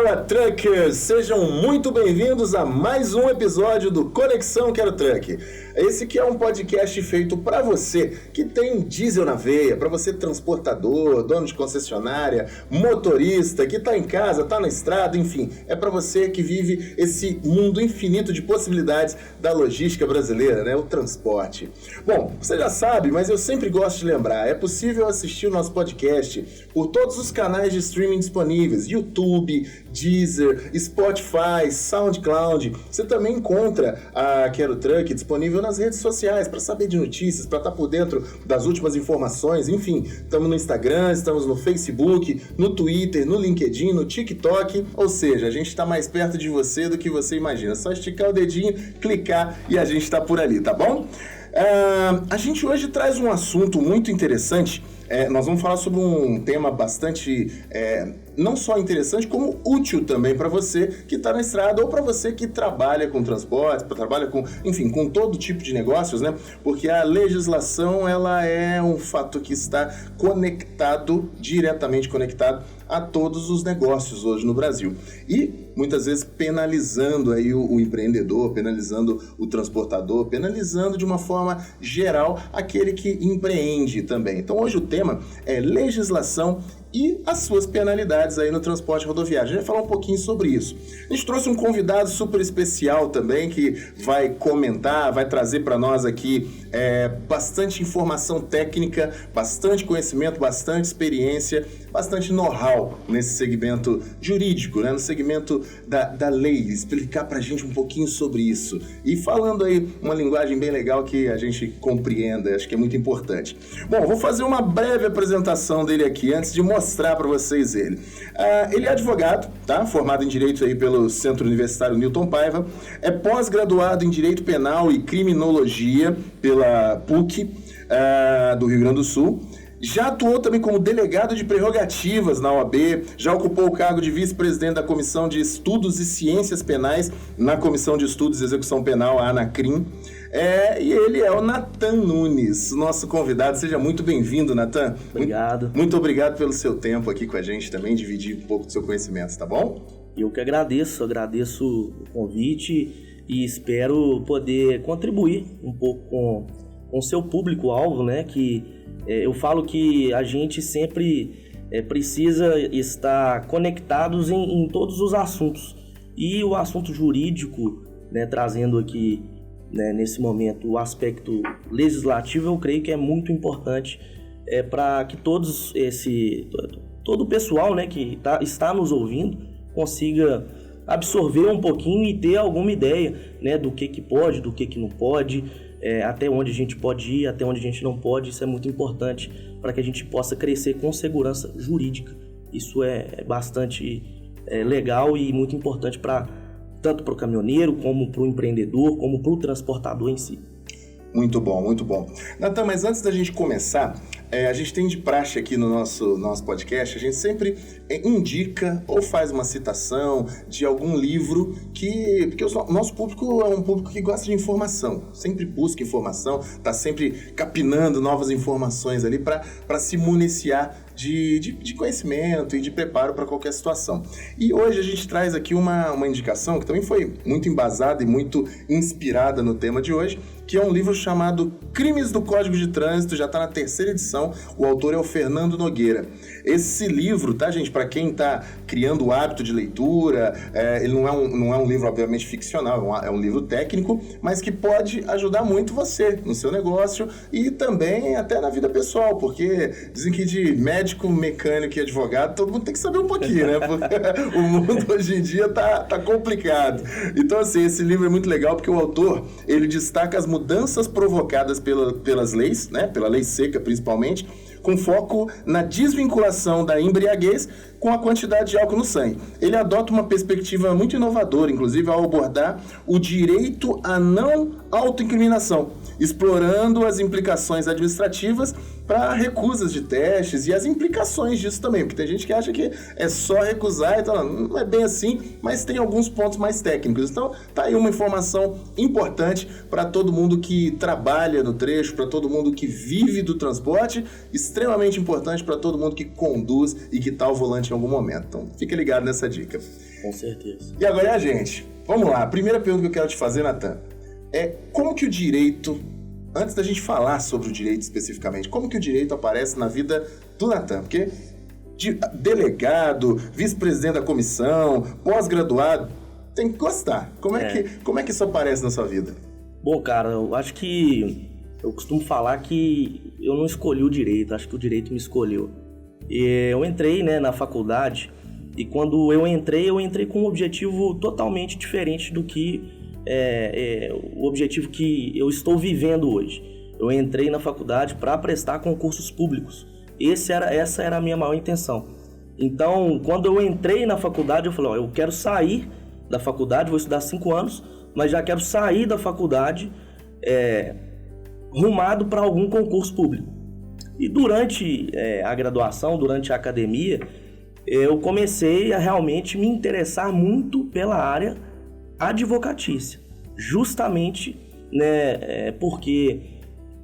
Fala Truckers! Sejam muito bem-vindos a mais um episódio do Conexão Quero Truck. Esse que é um podcast feito para você que tem diesel na veia, para você transportador, dono de concessionária, motorista, que está em casa, está na estrada, enfim, é para você que vive esse mundo infinito de possibilidades da logística brasileira, né? O transporte. Bom, você já sabe, mas eu sempre gosto de lembrar, é possível assistir o nosso podcast por todos os canais de streaming disponíveis, YouTube, Deezer, Spotify, SoundCloud. Você também encontra a Quero Truck disponível nas redes sociais para saber de notícias, para estar por dentro das últimas informações, enfim, estamos no Instagram, estamos no Facebook, no Twitter, no LinkedIn, no TikTok, ou seja, a gente está mais perto de você do que você imagina, é só esticar o dedinho, clicar e a gente está por ali, tá bom? A gente hoje traz um assunto muito interessante. Nós vamos falar sobre um tema bastante, não só interessante, como útil também para você que está na estrada ou para você que trabalha com transporte, trabalha com, enfim, com todo tipo de negócios, né? Porque a legislação, ela é um fato que está diretamente conectado a todos os negócios hoje no Brasil. E muitas vezes penalizando aí o empreendedor, penalizando o transportador, penalizando de uma forma geral aquele que empreende também. Então hoje o tema é legislação e as suas penalidades aí no transporte rodoviário. A gente vai falar um pouquinho sobre isso. A gente trouxe um convidado super especial também que vai comentar, vai trazer para nós aqui bastante informação técnica, bastante conhecimento, bastante experiência, bastante know-how nesse segmento jurídico, né? No segmento da lei, explicar pra gente um pouquinho sobre isso. E falando aí uma linguagem bem legal que a gente compreenda, acho que é muito importante. Bom, vou fazer uma breve apresentação dele aqui, antes de mostrar para vocês ele. Ele é advogado, tá? Formado em Direito aí pelo Centro Universitário Newton Paiva, é pós-graduado em Direito Penal e Criminologia pela PUC do Rio Grande do Sul. Já atuou também como delegado de prerrogativas na OAB, já ocupou o cargo de vice-presidente da Comissão de Estudos e Ciências Penais na Comissão de Estudos e Execução Penal, a ANACRIM. E ele é o Natan Nunes, nosso convidado. Seja muito bem-vindo, Natan. Obrigado. Muito obrigado pelo seu tempo aqui com a gente também, dividir um pouco do seu conhecimento, tá bom? Eu que agradeço o convite e espero poder contribuir um pouco com o seu público-alvo, né, que eu falo que a gente sempre precisa estar conectados em todos os assuntos. E o assunto jurídico, né, trazendo aqui, né, nesse momento o aspecto legislativo, eu creio que é muito importante para que todo o pessoal, né, que está nos ouvindo consiga absorver um pouquinho e ter alguma ideia, né, do que pode, do que não pode, até onde a gente pode ir, até onde a gente não pode. Isso é muito importante para que a gente possa crescer com segurança jurídica. Isso é bastante legal e muito importante tanto para o caminhoneiro, como para o empreendedor, como para o transportador em si. Muito bom, muito bom. Natan, mas antes da gente começar, a gente tem de praxe aqui no nosso podcast, a gente sempre indica ou faz uma citação de algum livro porque o nosso público é um público que gosta de informação, sempre busca informação, está sempre capinando novas informações ali para se municiar de conhecimento e de preparo para qualquer situação. E hoje a gente traz aqui uma indicação que também foi muito embasada e muito inspirada no tema de hoje, que é um livro chamado Crimes do Código de Trânsito, já está na 3ª edição, o autor é o Fernando Nogueira. Esse livro, tá, gente, para quem está criando o hábito de leitura, ele não é um livro, obviamente, ficcional, é um livro técnico, mas que pode ajudar muito você no seu negócio e também até na vida pessoal, porque dizem que de médico, mecânico e advogado, todo mundo tem que saber um pouquinho, né? Porque o mundo hoje em dia tá complicado. Então, assim, esse livro é muito legal porque o autor, ele destaca as mudanças provocadas pelas leis, né? Pela lei seca, principalmente, com foco na desvinculação da embriaguez com a quantidade de álcool no sangue. Ele adota uma perspectiva muito inovadora, inclusive ao abordar o direito à não autoincriminação, explorando as implicações administrativas para recusas de testes e as implicações disso também, porque tem gente que acha que é só recusar, então não é bem assim, mas tem alguns pontos mais técnicos. Então tá aí uma informação importante para todo mundo que trabalha no trecho, para todo mundo que vive do transporte, extremamente importante para todo mundo que conduz e que tá ao volante em algum momento. Então fica ligado nessa dica. Com certeza. E agora é a gente. Vamos lá, a primeira pergunta que eu quero te fazer, Natan, é como que o direito, antes da gente falar sobre o direito especificamente, como que o direito aparece na vida do Natan? Porque delegado, vice-presidente da comissão, pós-graduado, tem que gostar. Como é que isso aparece na sua vida? Bom, cara, eu acho que eu costumo falar que eu não escolhi o direito, acho que o direito me escolheu. Eu entrei, né, na faculdade e quando eu entrei com um objetivo totalmente diferente do que o objetivo que eu estou vivendo hoje. Eu entrei na faculdade para prestar concursos públicos. Essa era a minha maior intenção. Então, quando eu entrei na faculdade, eu falei, eu quero sair da faculdade, vou estudar 5 anos, mas já quero sair da faculdade rumado para algum concurso público. E durante a graduação, durante a academia, eu comecei a realmente me interessar muito pela área advocatícia, justamente, né, porque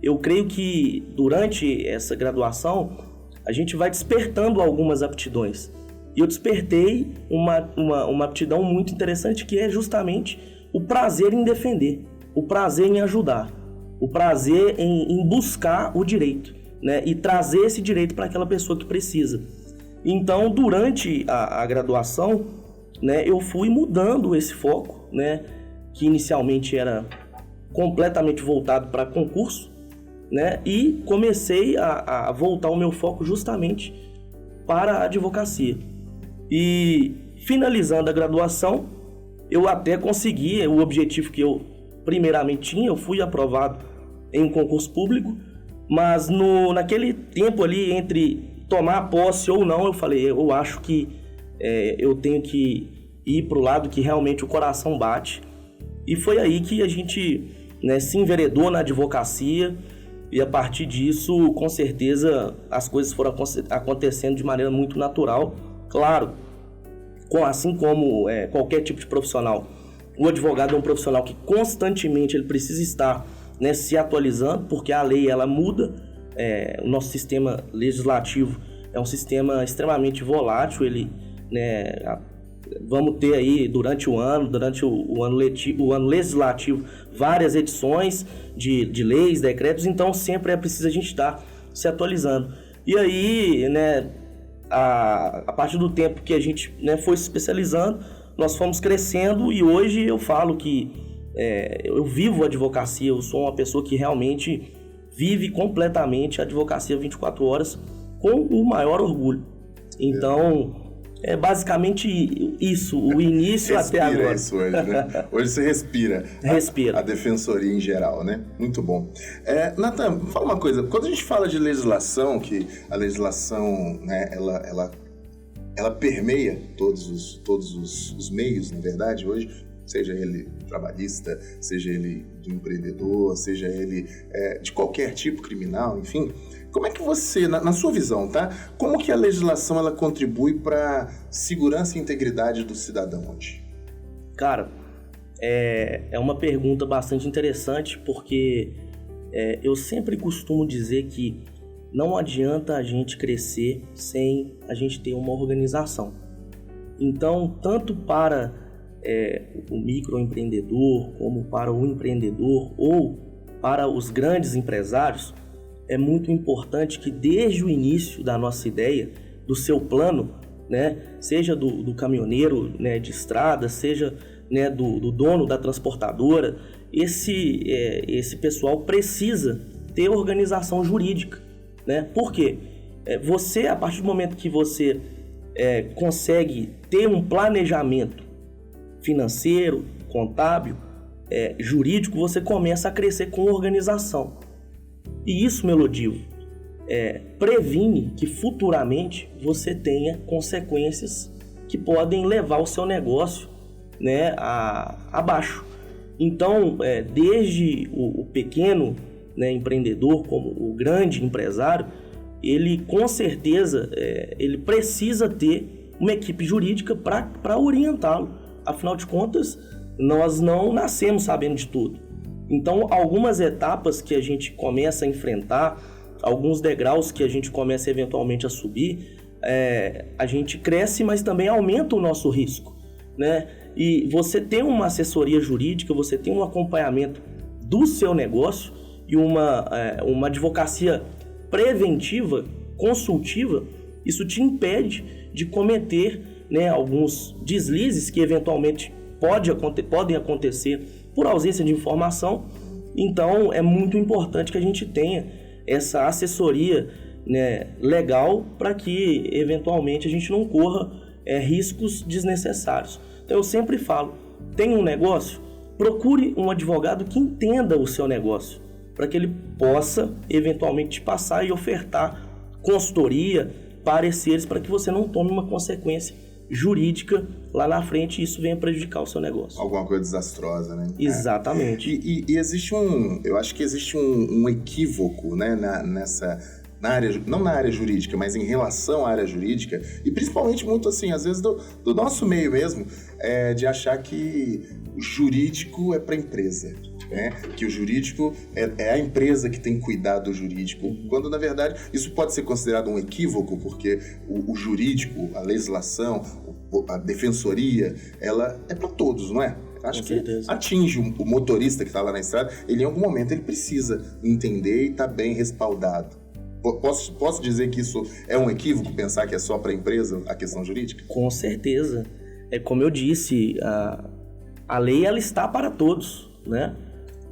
eu creio que durante essa graduação a gente vai despertando algumas aptidões. E eu despertei uma aptidão muito interessante, que é justamente o prazer em defender, o prazer em ajudar, o prazer em buscar o direito, né, e trazer esse direito para aquela pessoa que precisa. Então, durante a graduação, né, eu fui mudando esse foco, né, que inicialmente era completamente voltado para concurso, né, e comecei a voltar o meu foco justamente para a advocacia. E finalizando a graduação, eu até consegui o objetivo que eu primeiramente tinha, eu fui aprovado em um concurso público, mas naquele tempo ali entre tomar posse ou não, eu falei, eu acho que eu tenho que ir para o lado que realmente o coração bate. E foi aí que a gente, né, se enveredou na advocacia, e a partir disso, com certeza, as coisas foram acontecendo de maneira muito natural. Claro, assim como qualquer tipo de profissional, o advogado é um profissional que constantemente ele precisa estar, né, se atualizando, porque a lei ela muda. O nosso sistema legislativo é um sistema extremamente volátil. Vamos ter aí durante o ano legislativo, várias edições de leis, decretos, então sempre é preciso a gente estar se atualizando. E aí, né, a partir do tempo que a gente, né, foi se especializando, nós fomos crescendo, e hoje eu falo que eu vivo a advocacia, eu sou uma pessoa que realmente vive completamente a advocacia 24 horas com o maior orgulho. Então, é basicamente isso, o início até agora. Isso hoje, né? Hoje você respira. Respira. A defensoria em geral, né? Muito bom. Natan, fala uma coisa. Quando a gente fala de legislação, que a legislação, né, ela permeia todos os meios, na verdade, hoje, seja ele trabalhista, seja ele do empreendedor, seja ele de qualquer tipo criminal, enfim. Como é que você, na sua visão, tá? Como que a legislação ela contribui para segurança e integridade do cidadão hoje? Cara, é uma pergunta bastante interessante, porque eu sempre costumo dizer que não adianta a gente crescer sem a gente ter uma organização. Então, tanto para o microempreendedor, como para o empreendedor ou para os grandes empresários, é muito importante que desde o início da nossa ideia, do seu plano, né, seja do caminhoneiro, né, de estrada, seja, né, do dono da transportadora, esse pessoal precisa ter organização jurídica, né? Por quê? Você, a partir do momento que você consegue ter um planejamento financeiro, contábil, jurídico, você começa a crescer com organização. E isso, meu Lodivo, previne que futuramente você tenha consequências que podem levar o seu negócio, né, abaixo. Então, desde o pequeno né, empreendedor, como o grande empresário, ele com certeza ele precisa ter uma equipe jurídica para orientá-lo. Afinal de contas, nós não nascemos sabendo de tudo. Então, algumas etapas que a gente começa a enfrentar, alguns degraus que a gente começa eventualmente a subir, a gente cresce, mas também aumenta o nosso risco, né? E você ter uma assessoria jurídica, você ter um acompanhamento do seu negócio e uma advocacia preventiva, consultiva, isso te impede de cometer, né, alguns deslizes que eventualmente podem acontecer por ausência de informação. Então é muito importante que a gente tenha essa assessoria, né, legal, para que eventualmente a gente não corra riscos desnecessários. Então eu sempre falo, tem um negócio, procure um advogado que entenda o seu negócio, para que ele possa eventualmente te passar e ofertar consultoria, pareceres, para que você não tome uma consequência jurídica lá na frente e isso venha prejudicar o seu negócio. Alguma coisa desastrosa, né? Exatamente. E existe eu acho que existe um equívoco, né, não na área jurídica, mas em relação à área jurídica, e principalmente muito assim, às vezes do nosso meio mesmo, de achar que o jurídico é para empresa. Né? Que o jurídico é a empresa que tem que cuidar do jurídico, quando na verdade isso pode ser considerado um equívoco, porque o jurídico, a legislação, a defensoria, ela é para todos, não é? Acho que atinge o motorista que está lá na estrada, ele em algum momento ele precisa entender e estar bem respaldado. Posso dizer que isso é um equívoco, pensar que é só para a empresa a questão jurídica? Com certeza. Como eu disse, a lei ela está para todos, né?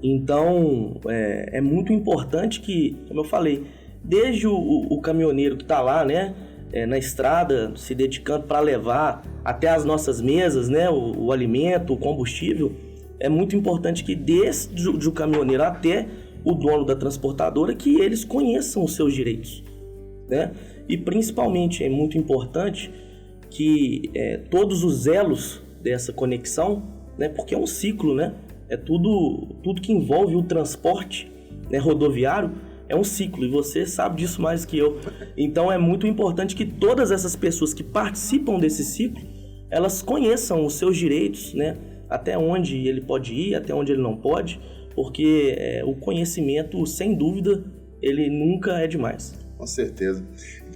Então, é muito importante que, como eu falei, desde o caminhoneiro que está lá, né, na estrada, se dedicando para levar até as nossas mesas, né, o alimento, o combustível, é muito importante que desde o caminhoneiro até o dono da transportadora, que eles conheçam os seus direitos, né? E principalmente é muito importante que todos os elos dessa conexão, né, porque é um ciclo, né? Tudo que envolve o transporte, né, rodoviário é um ciclo, e você sabe disso mais que eu. Então é muito importante que todas essas pessoas que participam desse ciclo, elas conheçam os seus direitos, né, até onde ele pode ir, até onde ele não pode, porque o conhecimento, sem dúvida, ele nunca é demais. Com certeza.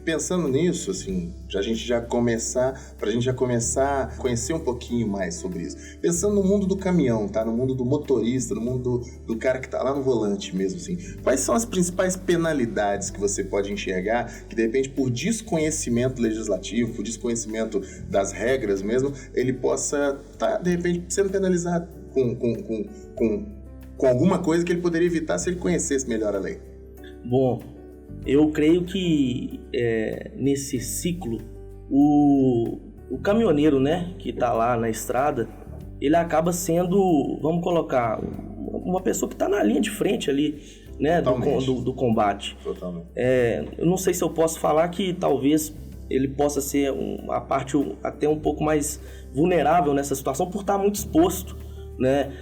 Pensando nisso, assim, pra gente já começar a conhecer um pouquinho mais sobre isso. Pensando no mundo do caminhão, tá? No mundo do motorista, no mundo do cara que tá lá no volante mesmo, assim. Quais são as principais penalidades que você pode enxergar que, de repente, por desconhecimento legislativo, por desconhecimento das regras mesmo, ele possa estar, de repente, sendo penalizado com alguma coisa que ele poderia evitar se ele conhecesse melhor a lei? Bom, eu creio que nesse ciclo, o caminhoneiro, né, que está lá na estrada, ele acaba sendo, vamos colocar, uma pessoa que está na linha de frente ali, né, do combate. Totalmente. Eu não sei se eu posso falar que talvez ele possa ser a parte até um pouco mais vulnerável nessa situação por estar muito exposto, né,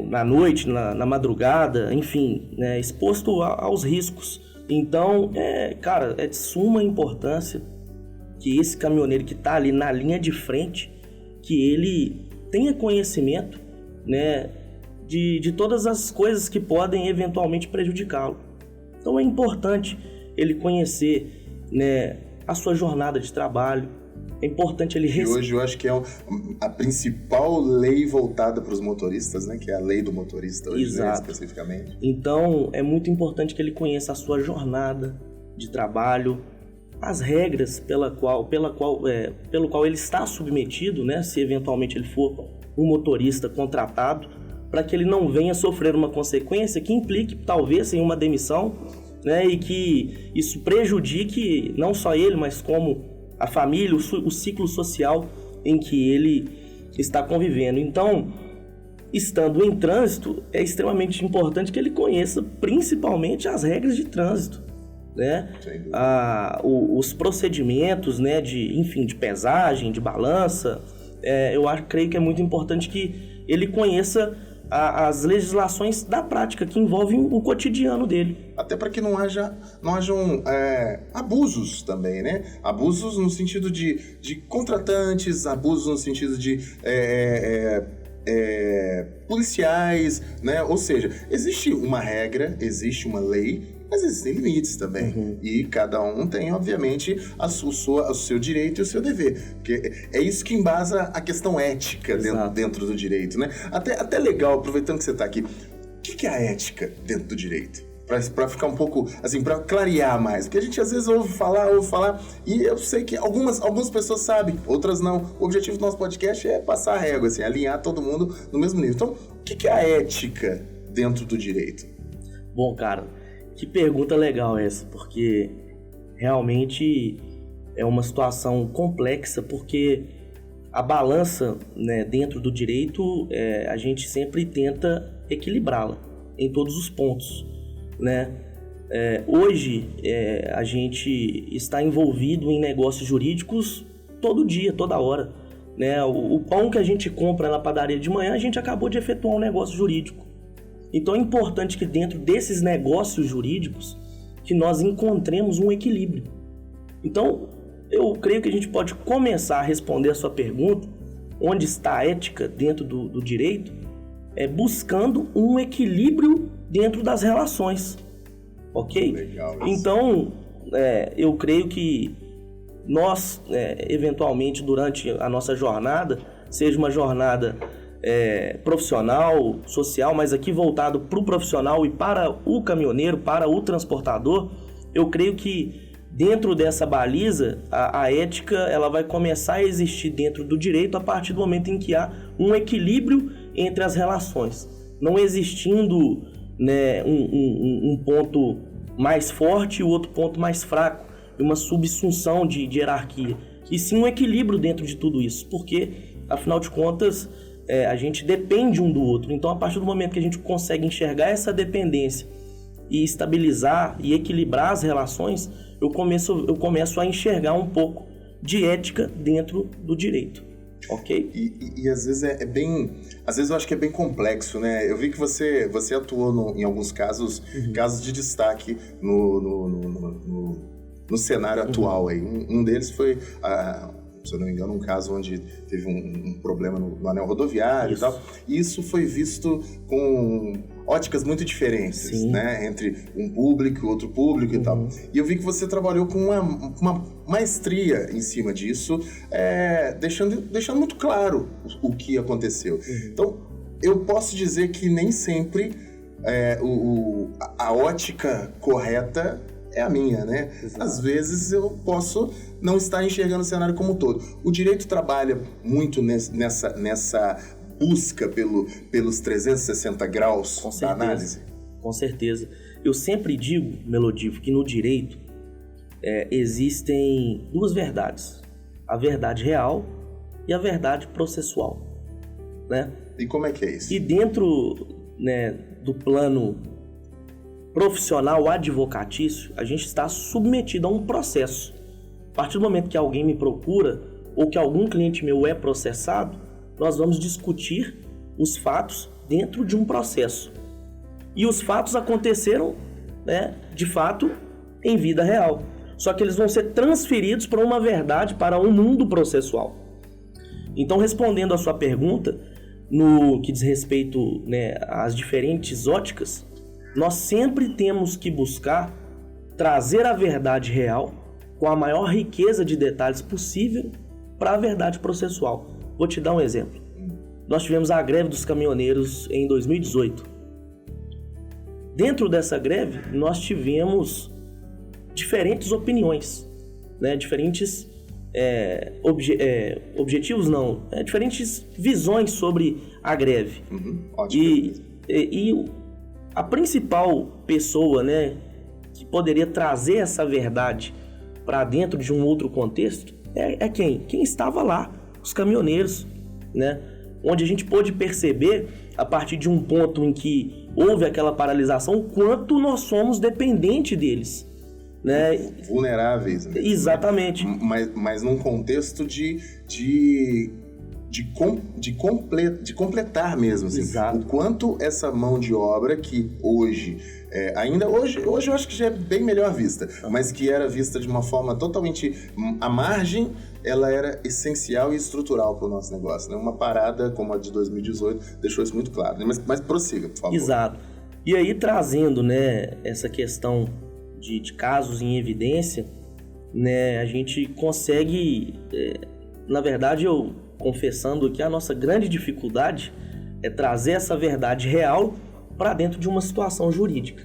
na noite, na madrugada, enfim, né, exposto aos riscos. Então, cara, é de suma importância que esse caminhoneiro que está ali na linha de frente, que ele tenha conhecimento, né, de todas as coisas que podem eventualmente prejudicá-lo. Então é importante ele conhecer, né, a sua jornada de trabalho. É importante ele... E hoje eu acho que é a principal lei voltada para os motoristas, né? Que é a lei do motorista hoje, né, especificamente. Então é muito importante que ele conheça a sua jornada de trabalho, as regras pelo qual ele está submetido, né? Se eventualmente ele for um motorista contratado, para que ele não venha sofrer uma consequência que implique talvez em uma demissão, né? E que isso prejudique não só ele, mas como a família, o ciclo social em que ele está convivendo. Então, estando em trânsito, é extremamente importante que ele conheça principalmente as regras de trânsito, né? Os procedimentos, né, de pesagem, de balança. Eu creio que é muito importante que ele conheça as legislações da prática que envolvem o cotidiano dele. Até para que não hajam abusos também, né? Abusos no sentido de contratantes, abusos no sentido de policiais, né? Ou seja, existe uma regra, existe uma lei, mas existem limites também. E cada um tem, obviamente, o seu direito e o seu dever. Porque é isso que embasa a questão ética dentro do direito, né? Até legal, aproveitando que você está aqui, o que é a ética dentro do direito? Para ficar um pouco, assim, para clarear mais. Porque a gente às vezes ouve falar, e eu sei que algumas pessoas sabem, outras não. O objetivo do nosso podcast é passar a régua, assim, alinhar todo mundo no mesmo nível. Então, o que é a ética dentro do direito? Bom, cara, que pergunta legal essa, porque realmente é uma situação complexa, porque a balança, né, dentro do direito, a gente sempre tenta equilibrá-la em todos os pontos, né? Hoje a gente está envolvido em negócios jurídicos todo dia, toda hora, né? O pão que a gente compra na padaria de manhã, a gente acabou de efetuar um negócio jurídico. Então é importante que dentro desses negócios jurídicos que nós encontremos um equilíbrio. Então eu creio que a gente pode começar a responder a sua pergunta, onde está a ética dentro do direito, buscando um equilíbrio dentro das relações, ok? Legal, então eu creio que nós, eventualmente durante a nossa jornada, seja uma jornada profissional, social, mas aqui voltado para o profissional e para o caminhoneiro, para o transportador, eu creio que dentro dessa baliza, a ética ela vai começar a existir dentro do direito a partir do momento em que há um equilíbrio entre as relações, não existindo, né, um ponto mais forte e o outro ponto mais fraco, uma subsunção de hierarquia, e sim um equilíbrio dentro de tudo isso, porque, afinal de contas, a gente depende um do outro. Então, a partir do momento que a gente consegue enxergar essa dependência e estabilizar e equilibrar as relações, eu começo a enxergar um pouco de ética dentro do direito, ok? E às vezes às vezes eu acho que é bem complexo, né? Eu vi que você atuou em alguns casos, casos de destaque no cenário atual aí. Um deles foi, se eu não me engano, um caso onde teve um problema no anel rodoviário. Isso. E tal. E isso foi visto com óticas muito diferentes, Sim. né? Entre um público e outro público e tal. E eu vi que você trabalhou com uma maestria em cima disso, deixando muito claro o que aconteceu. Então, eu posso dizer que nem sempre a ótica correta é a minha, né? Exato. Às vezes eu posso não estar enxergando o cenário como um todo. O direito trabalha muito nessa busca pelos 360 graus da análise. Com certeza. Eu sempre digo, Melodivo, que no direito existem duas verdades. A verdade real e a verdade processual, né? E como é que é isso? E dentro, né, do plano profissional advocatício, a gente está submetido a um processo. A partir do momento que alguém me procura ou que algum cliente meu é processado, nós vamos discutir os fatos dentro de um processo. E os fatos aconteceram, né, de fato, em vida real. Só que eles vão ser transferidos para uma verdade, para um mundo processual. Então, respondendo a sua pergunta, no que diz respeito, né, às diferentes óticas, nós sempre temos que buscar trazer a verdade real com a maior riqueza de detalhes possível para a verdade processual. Vou te dar um exemplo. Nós tivemos a greve dos caminhoneiros em 2018. Dentro dessa greve, nós tivemos diferentes opiniões, né? Diferentes objetivos, não, diferentes visões sobre a greve. Ótimo. E a principal pessoa, né, que poderia trazer essa verdade para dentro de um outro contexto é quem? Quem estava lá, os caminhoneiros, né? Onde a gente pôde perceber, a partir de um ponto em que houve aquela paralisação, o quanto nós somos dependentes deles, né? Vulneráveis. Né? Exatamente. Mas num contexto de de completar mesmo, assim. Exato. O quanto essa mão de obra que hoje, hoje eu acho que já é bem melhor vista, mas que era vista de uma forma totalmente à margem, ela era essencial e estrutural para o nosso negócio, né? Uma parada como a de 2018 deixou isso muito claro, né? Mas prossiga, por favor. Exato. E aí, trazendo, né, essa questão de casos em evidência, né, a gente consegue, na verdade, eu confessando que a nossa grande dificuldade é trazer essa verdade real para dentro de uma situação jurídica,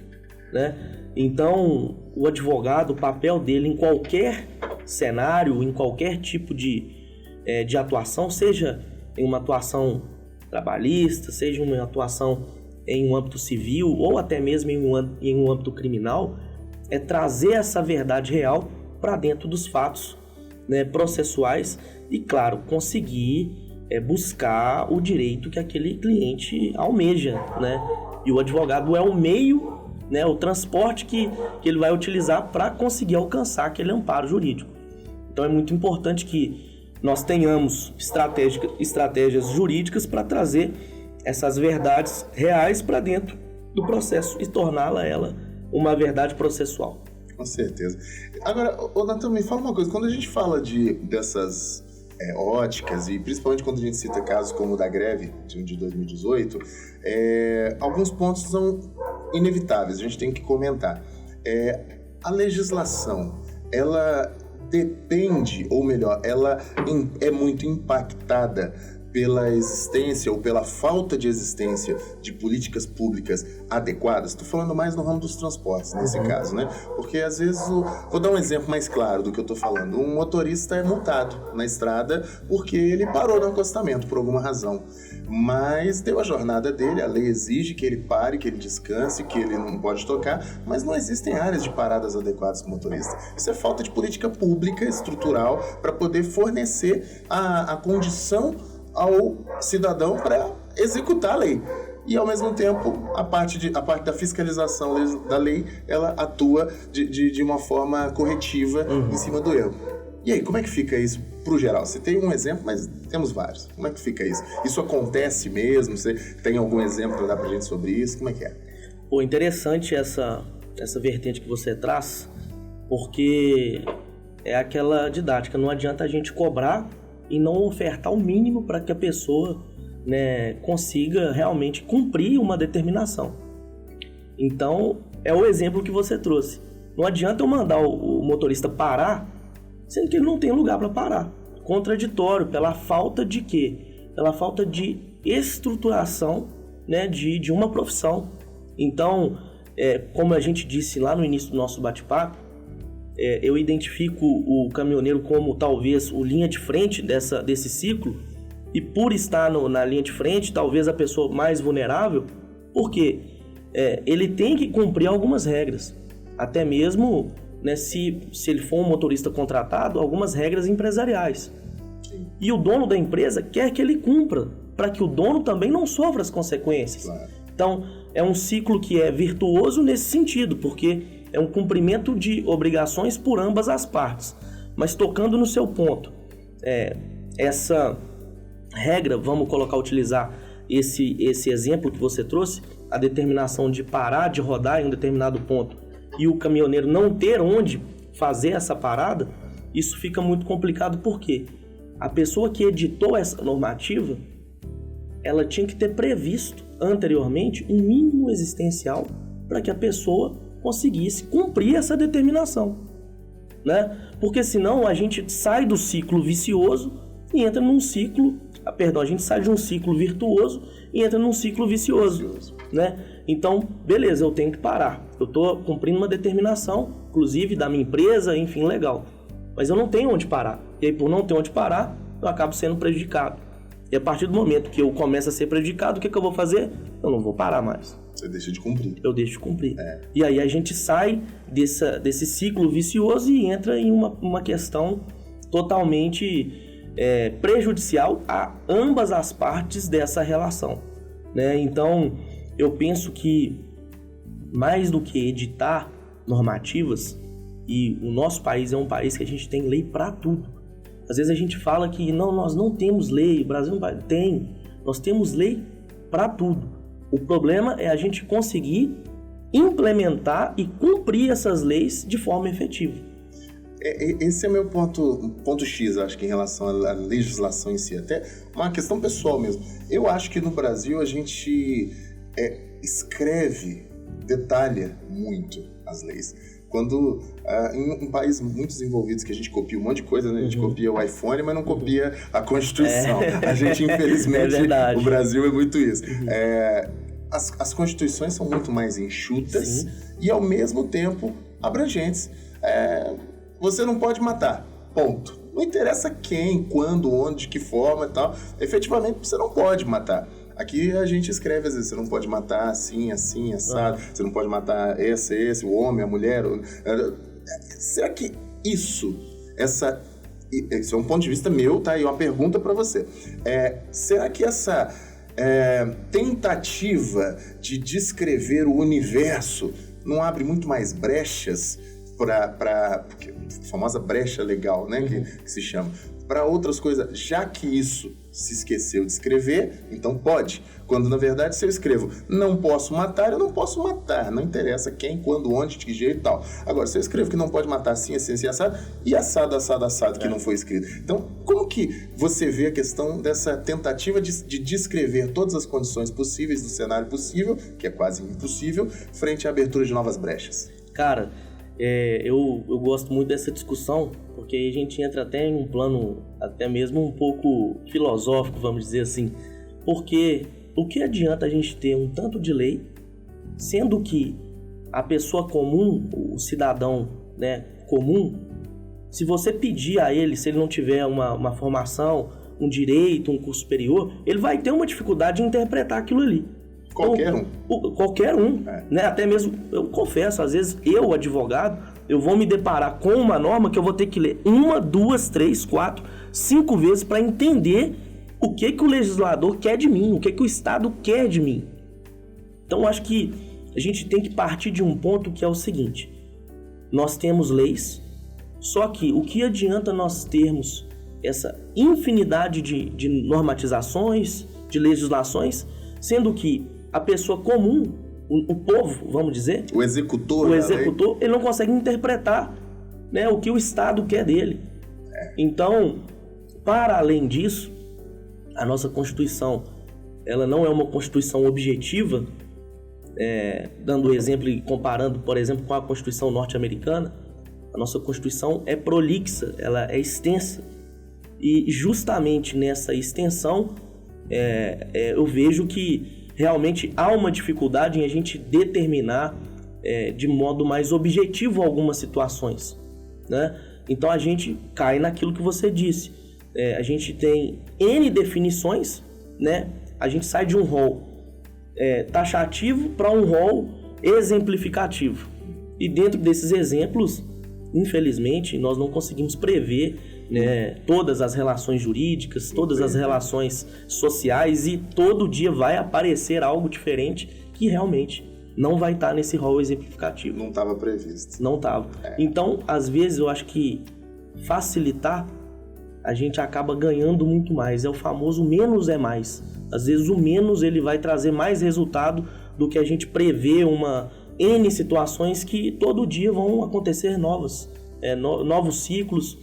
né? Então, o advogado, o papel dele em qualquer cenário, em qualquer tipo de atuação, seja em uma atuação trabalhista, seja em uma atuação em um âmbito civil ou até mesmo em um âmbito criminal, é trazer essa verdade real para dentro dos fatos, né, processuais e, claro, conseguir buscar o direito que aquele cliente almeja, né? E o advogado é o meio, né, o transporte que ele vai utilizar para conseguir alcançar aquele amparo jurídico. Então é muito importante que nós tenhamos estratégias jurídicas para trazer essas verdades reais para dentro do processo e torná-la uma verdade processual. Com certeza. Agora, Natan, me fala uma coisa. Quando a gente fala dessas óticas, e principalmente quando a gente cita casos como o da greve de 2018, alguns pontos são inevitáveis, a gente tem que comentar. A legislação, ela depende, ou melhor, ela é muito impactada pela existência ou pela falta de existência de políticas públicas adequadas. Estou falando mais no ramo dos transportes, nesse caso, né? Porque às vezes, vou dar um exemplo mais claro do que eu estou falando. Um motorista é multado na estrada porque ele parou no acostamento por alguma razão. Mas deu a jornada dele, a lei exige que ele pare, que ele descanse, que ele não pode tocar, mas não existem áreas de paradas adequadas para o motorista. Isso é falta de política pública estrutural para poder fornecer a condição ao cidadão para executar a lei. E, ao mesmo tempo, a parte da fiscalização da lei, ela atua de uma forma corretiva em cima do erro. E aí, como é que fica isso pro geral? Você tem um exemplo, mas temos vários. Como é que fica isso? Isso acontece mesmo? Você tem algum exemplo para dar pra gente sobre isso? Como é que é? Pô, interessante essa vertente que você traz, porque é aquela didática. Não adianta a gente cobrar e não ofertar o mínimo para que a pessoa, né, consiga realmente cumprir uma determinação. Então, é o exemplo que você trouxe. Não adianta eu mandar o motorista parar, sendo que ele não tem lugar para parar. Contraditório, pela falta de quê? Pela falta de estruturação, né, de uma profissão. Então, como a gente disse lá no início do nosso bate-papo, eu identifico o caminhoneiro como talvez o linha de frente desse ciclo, e por estar na linha de frente, talvez a pessoa mais vulnerável, porque ele tem que cumprir algumas regras, até mesmo, né, se ele for um motorista contratado, algumas regras empresariais. Sim. E o dono da empresa quer que ele cumpra, para que o dono também não sofra as consequências. Claro. Então, é um ciclo que é virtuoso nesse sentido, porque é um cumprimento de obrigações por ambas as partes. Mas tocando no seu ponto, essa regra, vamos utilizar esse exemplo que você trouxe, a determinação de parar de rodar em um determinado ponto e o caminhoneiro não ter onde fazer essa parada, isso fica muito complicado porque a pessoa que editou essa normativa, ela tinha que ter previsto anteriormente um mínimo existencial para que a pessoa conseguisse cumprir essa determinação, né? Porque senão a gente sai do ciclo vicioso e entra num ciclo, a gente sai de um ciclo virtuoso e entra num ciclo vicioso, né? Então, beleza, eu tenho que parar. Eu estou cumprindo uma determinação, inclusive da minha empresa, enfim, legal. Mas eu não tenho onde parar. E aí, por não ter onde parar, eu acabo sendo prejudicado. E a partir do momento que eu começo a ser prejudicado, o que eu vou fazer? Eu não vou parar mais. Você deixa de cumprir. Eu deixo de cumprir. E aí a gente sai desse ciclo vicioso e entra em uma questão totalmente prejudicial a ambas as partes dessa relação, né? Então, eu penso que mais do que editar normativas, e o nosso país é um país que a gente tem lei para tudo. Às vezes a gente fala que não, nós não temos lei, o Brasil não vai... Tem, nós temos lei para tudo. O problema é a gente conseguir implementar e cumprir essas leis de forma efetiva. Esse é o meu ponto X, acho que em relação à legislação em si, até uma questão pessoal mesmo. Eu acho que no Brasil a gente escreve, detalha muito as leis. Quando em países muito desenvolvidos que a gente copia um monte de coisa, né? A gente copia o iPhone, mas não copia a Constituição. A gente, infelizmente, o Brasil é muito isso. As constituições são muito mais enxutas e, ao mesmo tempo, abrangentes. Você não pode matar, ponto. Não interessa quem, quando, onde, de que forma e tal. Efetivamente, você não pode matar. Aqui a gente escreve, às vezes, você não pode matar assim, assim, assado. Você não pode matar esse, o homem, a mulher. Será que isso é um ponto de vista meu, tá? E uma pergunta para você. Será que essa tentativa de descrever o universo não abre muito mais brechas para a famosa brecha legal, né, que se chama, para outras coisas, já que isso se esqueceu de escrever, então pode. Quando, na verdade, se eu escrevo não posso matar, eu não posso matar. Não interessa quem, quando, onde, de que jeito e tal. Agora, se eu escrevo que não pode matar assim, assim, assim, assado, e assado, que não foi escrito. Então, como que você vê a questão dessa tentativa de descrever todas as condições possíveis do cenário possível, que é quase impossível, frente à abertura de novas brechas? Cara, eu gosto muito dessa discussão, porque aí a gente entra até em um plano até mesmo um pouco filosófico, vamos dizer assim, porque o que adianta a gente ter um tanto de lei, sendo que a pessoa comum, o cidadão, né, comum, se você pedir a ele, se ele não tiver uma formação, um direito, um curso superior, ele vai ter uma dificuldade de interpretar aquilo ali. Qualquer um, né? Até mesmo, eu confesso, às vezes eu, advogado, eu vou me deparar com uma norma que eu vou ter que ler 1, 2, 3, 4, 5 vezes para entender o que o legislador quer de mim, o que o Estado quer de mim. Então, acho que a gente tem que partir de um ponto que é o seguinte: nós temos leis, só que o que adianta nós termos essa infinidade de normatizações, de legislações, sendo que a pessoa comum, o povo, vamos dizer... O executor, ele não consegue interpretar, né, o que o Estado quer dele. Então, para além disso, a nossa Constituição, ela não é uma Constituição objetiva, dando exemplo e comparando, por exemplo, com a Constituição norte-americana. A nossa Constituição é prolixa, ela é extensa. E justamente nessa extensão, eu vejo que realmente há uma dificuldade em a gente determinar de modo mais objetivo algumas situações, né? Então a gente cai naquilo que você disse. A gente tem N definições, né? A gente sai de um rol taxativo para um rol exemplificativo. E dentro desses exemplos, infelizmente, nós não conseguimos prever, né, todas as relações jurídicas, todas as relações sociais, e todo dia vai aparecer algo diferente que realmente não vai estar nesse rol exemplificativo. Não estava previsto. Não estava. Então, às vezes, eu acho que facilitar, a gente acaba ganhando muito mais. É o famoso menos é mais. Às vezes, o menos ele vai trazer mais resultado do que a gente prevê N situações que todo dia vão acontecer novos ciclos.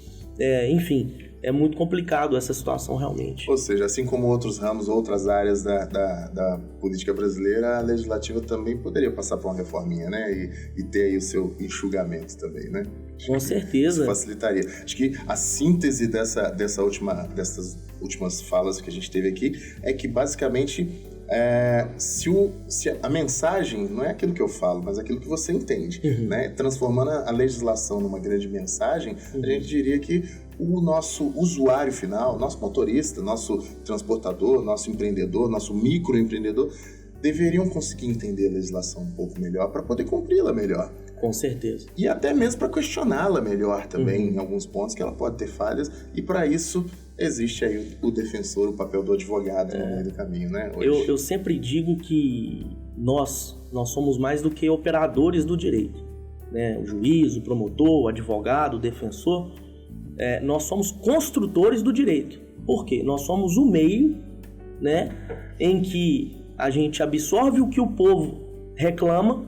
Enfim, é muito complicado essa situação realmente. Ou seja, assim como outros ramos, outras áreas da política brasileira, a legislativa também poderia passar por uma reforminha, né? E ter aí o seu enxugamento também, né? Com certeza. Isso facilitaria. Acho que a síntese dessas últimas falas que a gente teve aqui é que, basicamente, se a mensagem não é aquilo que eu falo, mas aquilo que você entende, né? Transformando a legislação numa grande mensagem, a gente diria que o nosso usuário final, nosso motorista, nosso transportador, nosso empreendedor, nosso microempreendedor, deveriam conseguir entender a legislação um pouco melhor para poder cumpri-la melhor. Com certeza. E até mesmo para questioná-la melhor também, em alguns pontos que ela pode ter falhas, e para isso existe aí o defensor, o papel do advogado no meio do caminho, né? Eu sempre digo que nós somos mais do que operadores do direito, né? O juiz, o promotor, o advogado, o defensor, nós somos construtores do direito. Por quê? Nós somos o meio, né, em que a gente absorve o que o povo reclama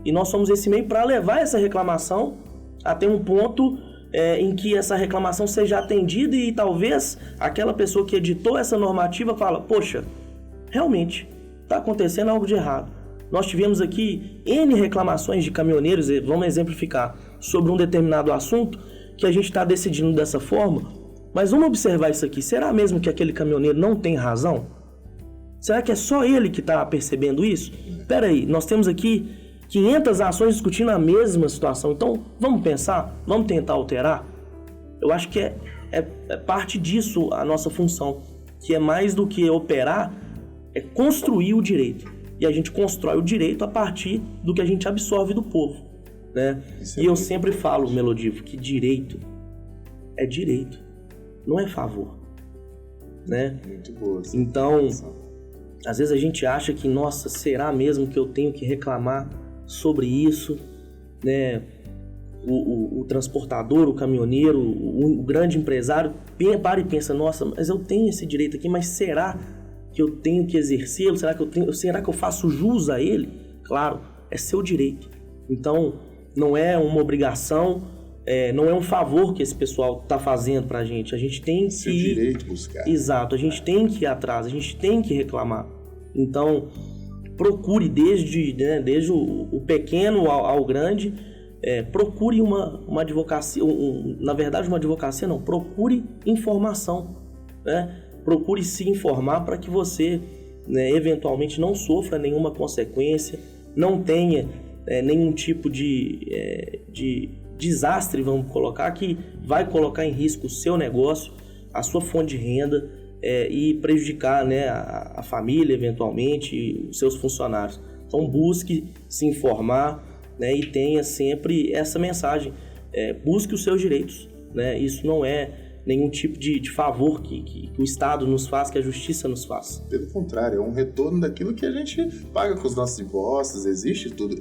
e nós somos esse meio para levar essa reclamação até um ponto em que essa reclamação seja atendida e talvez aquela pessoa que editou essa normativa fala, poxa, realmente está acontecendo algo de errado. Nós tivemos aqui N reclamações de caminhoneiros, vamos exemplificar, sobre um determinado assunto que a gente está decidindo dessa forma, mas vamos observar isso aqui. Será mesmo que aquele caminhoneiro não tem razão? Será que é só ele que está percebendo isso? Espera aí, nós temos aqui 500 ações discutindo a mesma situação. Então, vamos pensar? Vamos tentar alterar? Eu acho que é parte disso a nossa função, que é mais do que operar, é construir o direito. E a gente constrói o direito a partir do que a gente absorve do povo, né? E eu sempre falo, Melodivo, que direito é direito, não é favor, né? Muito boa. Então, às vezes a gente acha que, nossa, será mesmo que eu tenho que reclamar sobre isso, né? O transportador, o caminhoneiro, o grande empresário para e pensa, nossa, mas eu tenho esse direito aqui, mas será que eu tenho que exercê-lo? Será que eu faço jus a ele? Claro, é seu direito. Então, não é uma obrigação, não é um favor que esse pessoal está fazendo para a gente. A gente tem que... Seu direito buscar. Exato, a gente tem que ir atrás, a gente tem que reclamar. Então, procure desde o pequeno ao grande, procure uma advocacia, na verdade uma advocacia não, procure informação, né? Procure se informar para que você, né, eventualmente não sofra nenhuma consequência, não tenha nenhum tipo de desastre, vamos colocar, que vai colocar em risco o seu negócio, a sua fonte de renda e prejudicar, né, a família, eventualmente, os seus funcionários. Então busque se informar, né, e tenha sempre essa mensagem, busque os seus direitos, né? Isso não é nenhum tipo de favor que o Estado nos faz, que a Justiça nos faz. Pelo contrário, é um retorno daquilo que a gente paga com os nossos impostos, existe todo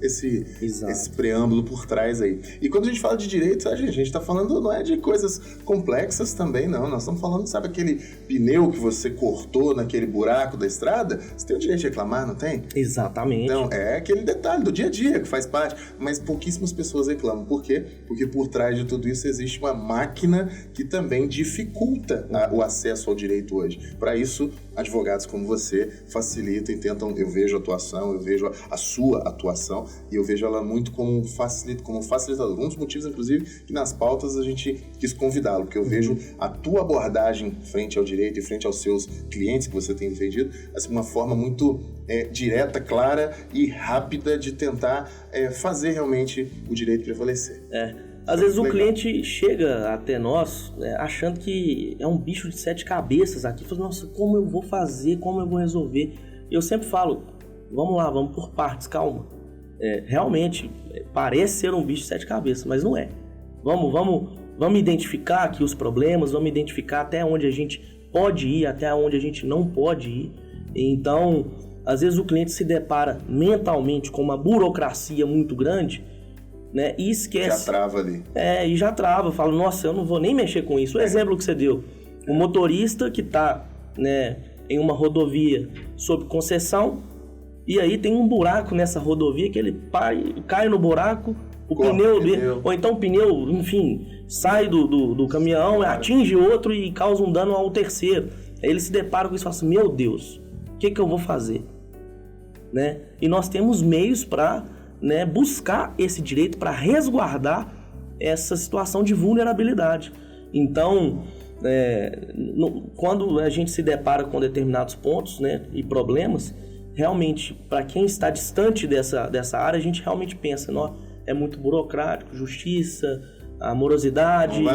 esse preâmbulo por trás aí. E quando a gente fala de direitos, a gente está falando não é de coisas complexas também, não. Nós estamos falando, sabe aquele pneu que você cortou naquele buraco da estrada? Você tem o direito de reclamar, não tem? Exatamente. Então, é aquele detalhe do dia a dia que faz parte, mas pouquíssimas pessoas reclamam. Por quê? Porque por trás de tudo isso existe uma máquina que também dificulta o acesso ao direito hoje. Para isso, advogados como você facilitam e tentam, eu vejo a atuação, eu vejo a sua atuação e eu vejo ela muito como facilitador. Um dos motivos, inclusive, que nas pautas a gente quis convidá-lo, porque eu vejo a tua abordagem frente ao direito e frente aos seus clientes que você tem vendido, assim, uma forma muito direta, clara e rápida de tentar fazer realmente o direito prevalecer. Às vezes o cliente chega até nós achando que é um bicho de 7 cabeças aqui, fala, nossa, como eu vou fazer, como eu vou resolver? Eu sempre falo, vamos lá, vamos por partes, calma. Realmente, parece ser um bicho de 7 cabeças, mas não é. Vamos identificar aqui os problemas, vamos identificar até onde a gente pode ir, até onde a gente não pode ir. Então, às vezes o cliente se depara mentalmente com uma burocracia muito grande, né, e esquece. Já trava ali. E já trava. Fala, nossa, eu não vou nem mexer com isso. O exemplo que você deu. O motorista que está, né, em uma rodovia sob concessão e aí tem um buraco nessa rodovia que ele cai no buraco, o pneu, ou então o pneu, enfim, sai do caminhão, atinge outro e causa um dano ao terceiro. Aí ele se depara com isso e fala assim, meu Deus, o que eu vou fazer? Né? E nós temos meios para, né, buscar esse direito, para resguardar essa situação de vulnerabilidade. Então, quando a gente se depara com determinados pontos, né, e problemas, realmente, para quem está distante dessa área, a gente realmente pensa, é muito burocrático, justiça, a morosidade, não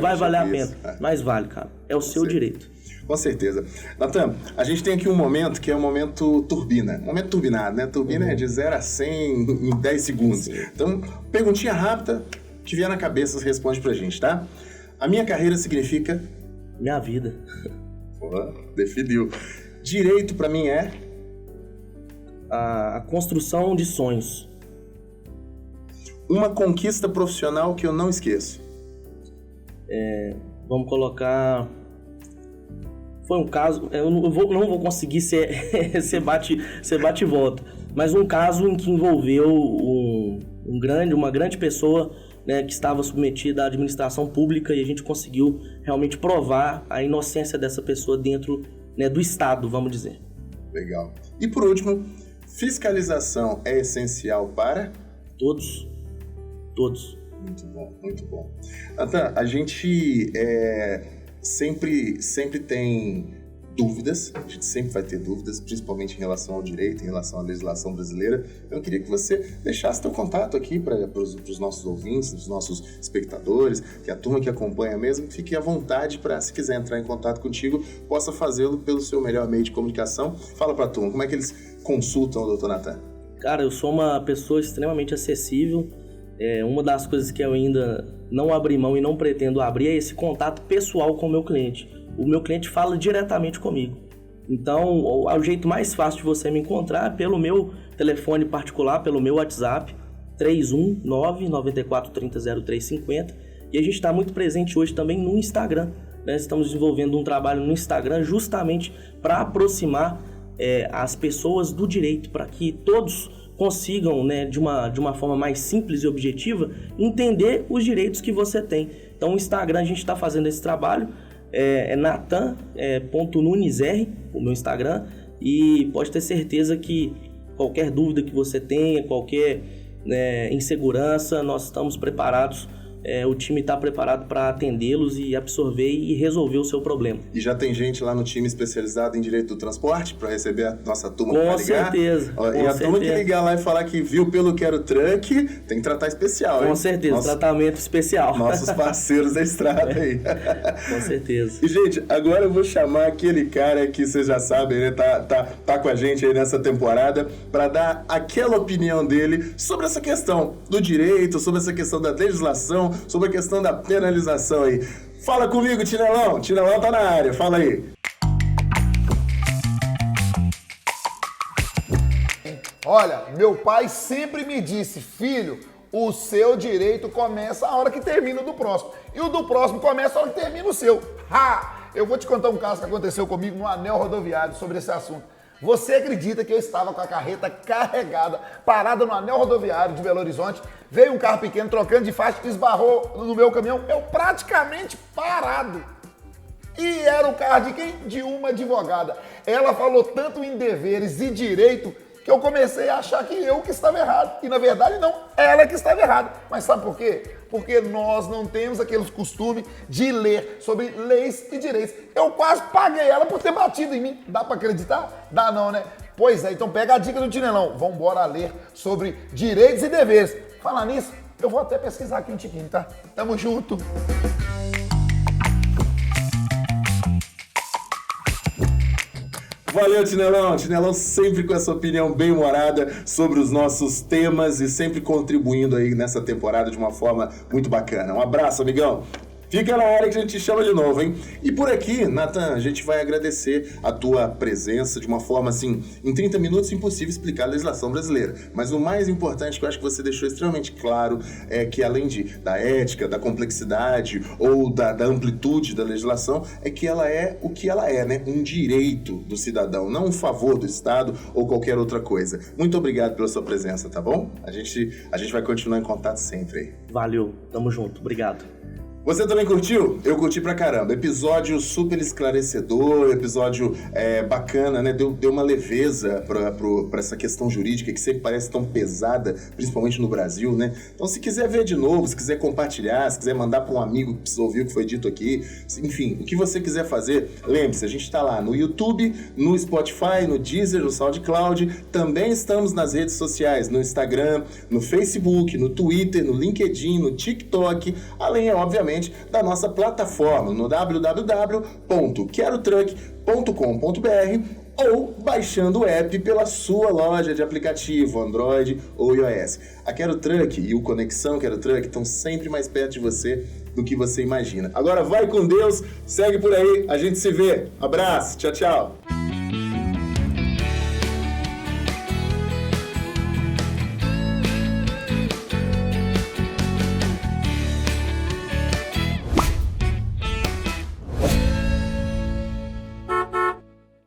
vai valer a pena. Mas vale, cara. É o seu direito. Com certeza. Natan, a gente tem aqui um momento que é o momento turbina. Momento turbinado, né? Turbina é de 0 a 100 em 10 segundos. Sim. Então, perguntinha rápida, que vier na cabeça, você responde pra gente, tá? A minha carreira significa... Minha vida. Pô, definiu. Direito pra mim é... A construção de sonhos. Uma conquista profissional que eu não esqueço. vamos colocar... Foi um caso, eu não vou conseguir ser bate e volta, mas um caso em que envolveu uma grande pessoa, né, que estava submetida à administração pública, e a gente conseguiu realmente provar a inocência dessa pessoa dentro, né, do Estado, vamos dizer. Legal. E por último, fiscalização é essencial para? Todos. Muito bom, muito bom. Natan, a gente sempre tem dúvidas, a gente sempre vai ter dúvidas, principalmente em relação ao direito, em relação à legislação brasileira. Eu queria que você deixasse seu contato aqui para os nossos ouvintes, os nossos espectadores, que a turma que acompanha mesmo, fique à vontade para, se quiser entrar em contato contigo, possa fazê-lo pelo seu melhor meio de comunicação. Fala para a turma, como é que eles consultam o Dr. Natan? Cara, eu sou uma pessoa extremamente acessível. Uma das coisas que eu ainda não abri mão e não pretendo abrir é esse contato pessoal com o meu cliente. O meu cliente fala diretamente comigo. Então, o jeito mais fácil de você me encontrar é pelo meu telefone particular, pelo meu WhatsApp, 319-9430-0350. E a gente está muito presente hoje também no Instagram. Nós estamos desenvolvendo um trabalho no Instagram justamente para aproximar as pessoas do direito, para que todos consigam, né, de uma forma mais simples e objetiva, entender os direitos que você tem. Então, o Instagram, a gente está fazendo esse trabalho, natan.nunesr, o meu Instagram, e pode ter certeza que qualquer dúvida que você tenha, qualquer insegurança, nós estamos preparados. O time está preparado para atendê-los e absorver e resolver o seu problema. E já tem gente lá no time especializado em direito do transporte para receber a nossa turma para ligar? Certeza. E a turma que ligar lá e falar que viu pelo Quero Truck, tem que tratar especial, hein? Com certeza, tratamento especial. Nossos parceiros da estrada aí. Com certeza. E, gente, agora eu vou chamar aquele cara que vocês já sabem, né? Tá com a gente aí nessa temporada para dar aquela opinião dele sobre essa questão do direito, sobre essa questão da legislação, sobre a questão da penalização aí. Fala comigo, Tinelão. Tinelão tá na área, fala aí. Olha, meu pai sempre me disse, filho, o seu direito começa a hora que termina o do próximo. E o do próximo começa a hora que termina o seu. Eu vou te contar um caso que aconteceu comigo no anel rodoviário sobre esse assunto. Você acredita que eu estava com a carreta carregada, parada no anel rodoviário de Belo Horizonte, veio um carro pequeno trocando de faixa, esbarrou no meu caminhão, eu praticamente parado. E era o carro de quem? De uma advogada. Ela falou tanto em deveres e direito que eu comecei a achar que eu que estava errado. E na verdade não, ela que estava errada. Mas sabe por quê? Porque nós não temos aquele costume de ler sobre leis e direitos. Eu quase paguei ela por ter batido em mim. Dá pra acreditar? Dá não, né? Pois é, então pega a dica do Tinelão. Vamos embora ler sobre direitos e deveres. Falar nisso, eu vou até pesquisar aqui um tiquinho, tá? Tamo junto. Valeu, Tinelão. Tinelão sempre com essa opinião bem humorada sobre os nossos temas e sempre contribuindo aí nessa temporada de uma forma muito bacana. Um abraço, amigão. Fica na área que a gente te chama de novo, hein? E por aqui, Natan, a gente vai agradecer a tua presença de uma forma, assim, em 30 minutos impossível explicar a legislação brasileira. Mas o mais importante que eu acho que você deixou extremamente claro é que além da ética, da complexidade ou da amplitude da legislação, é que ela é o que ela é, né? Um direito do cidadão, não um favor do Estado ou qualquer outra coisa. Muito obrigado pela sua presença, tá bom? A gente vai continuar em contato sempre aí. Valeu, tamo junto, obrigado. Você também curtiu? Eu curti pra caramba. Episódio super esclarecedor, episódio bacana, né? Deu uma leveza pra essa questão jurídica que sempre parece tão pesada, principalmente no Brasil, né? Então, se quiser ver de novo, se quiser compartilhar, se quiser mandar pra um amigo que precisa ouvir o que foi dito aqui, enfim, o que você quiser fazer, lembre-se, a gente tá lá no YouTube, no Spotify, no Deezer, no SoundCloud, também estamos nas redes sociais, no Instagram, no Facebook, no Twitter, no LinkedIn, no TikTok, além, obviamente, da nossa plataforma no www.querotruck.com.br ou baixando o app pela sua loja de aplicativo Android ou iOS. A Quero Truck e o Conexão Quero Truck estão sempre mais perto de você do que você imagina. Agora vai com Deus, segue por aí, a gente se vê. Abraço, tchau, tchau.